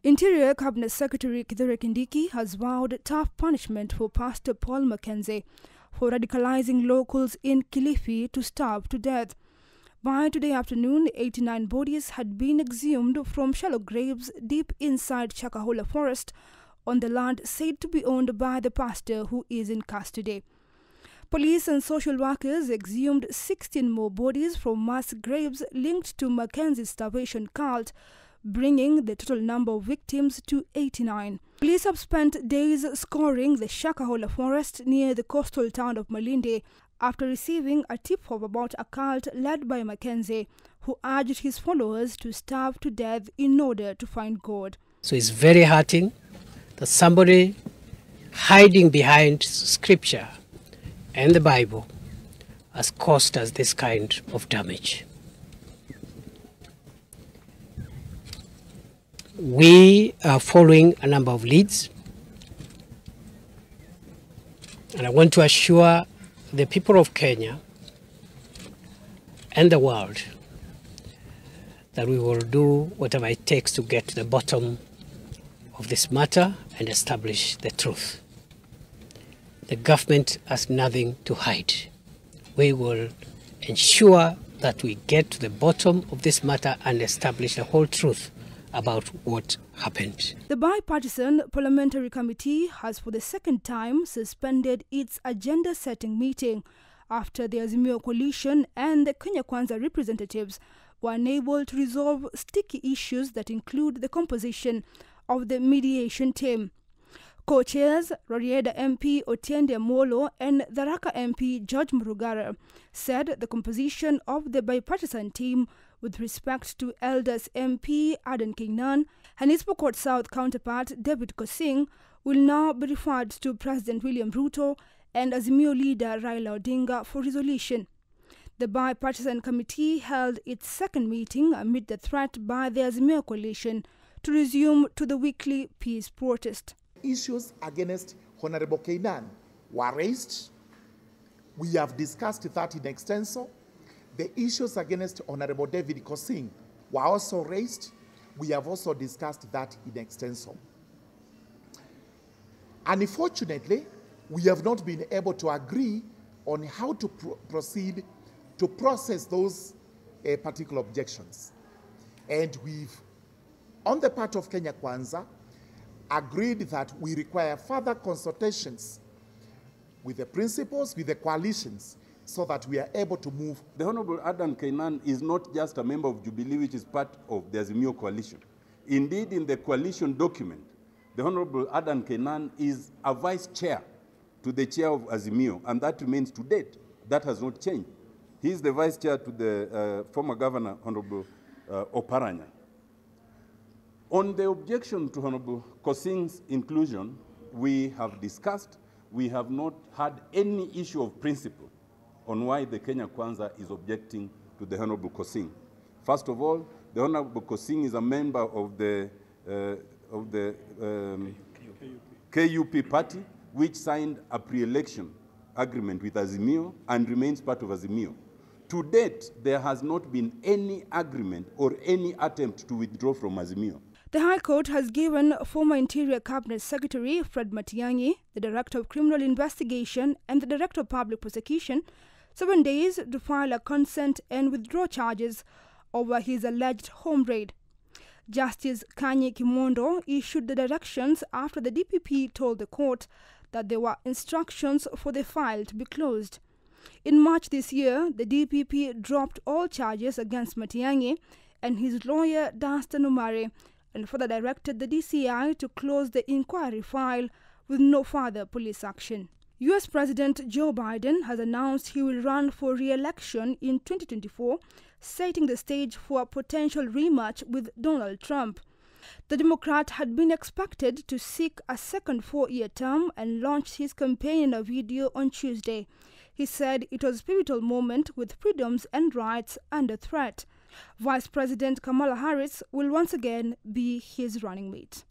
Interior Cabinet Secretary Kithure Kindiki has vowed tough punishment for Pastor Paul McKenzie for radicalizing locals in Kilifi to starve to death. By today afternoon, 89 bodies had been exhumed from shallow graves deep inside Shakahola Forest on the land said to be owned by the pastor who is in custody. Police and social workers exhumed 16 more bodies from mass graves linked to Mackenzie's starvation cult, bringing the total number of victims to 89. Police have spent days scouring the Shakahola Forest near the coastal town of Malindi after receiving a tip-off about a cult led by Mackenzie, who urged his followers to starve to death in order to find God. So it's very hurting that somebody hiding behind scripture and the Bible has caused us this kind of damage. We are following a number of leads, and I want to assure the people of Kenya and the world that we will do whatever it takes to get to the bottom of this matter and establish the truth. The government has nothing to hide. We will ensure that we get to the bottom of this matter and establish the whole truth about what happened. The Bipartisan Parliamentary Committee has for the second time suspended its agenda-setting meeting after the Azimio coalition and the Kenya Kwanza representatives were unable to resolve sticky issues that include the composition of the mediation team. Co-chairs Rarieda MP Otiende Molo and Tharaka MP George Murugara said the composition of the bipartisan team with respect to Elders MP Aden Keynan and his Pokot South counterpart David Kosing will now be referred to President William Ruto and Azimio leader Raila Odinga for resolution. The Bipartisan Committee held its second meeting amid the threat by the Azimio coalition to resume to the weekly peace protest. Issues against Honorable Keynan were raised. We have discussed that in extenso. The issues against Honorable David Kosing were also raised. We have also discussed that in extenso. Unfortunately, we have not been able to agree on how to proceed to process those particular objections. And we've, on the part of Kenya Kwanza, agreed that we require further consultations with the principals, with the coalitions, so that we are able to move. The Honorable Aden Keynan is not just a member of Jubilee, which is part of the Azimio coalition. Indeed, in the coalition document, the Honorable Aden Keynan is a vice chair to the chair of Azimio, and that remains to date. That has not changed. He is the vice chair to the former governor, Honorable Oparanya. On the objection to Honorable Kosing's inclusion, we have discussed. We have not had any issue of principle on why the Kenya Kwanza is objecting to the Honorable Kosing. First of all, the Honorable Kosing is a member of the KUP party, which signed a pre-election agreement with Azimio and remains part of Azimio. To date, there has not been any agreement or any attempt to withdraw from Azimio. The High Court has given former Interior Cabinet Secretary Fred Matiang'i, the Director of Criminal Investigation and the Director of Public Prosecution 7 days to file a consent and withdraw charges over his alleged home raid. Justice Kanyi Kimondo issued the directions after the DPP told the court that there were instructions for the file to be closed. In March this year, the DPP dropped all charges against Matiang'i and his lawyer Dastan Umare, and further directed the DCI to close the inquiry file with no further police action. US President Joe Biden has announced he will run for re-election in 2024, setting the stage for a potential rematch with Donald Trump. The Democrat had been expected to seek a second 4-year term and launched his campaign in a video on Tuesday. He said it was a pivotal moment with freedoms and rights under threat. Vice President Kamala Harris will once again be his running mate.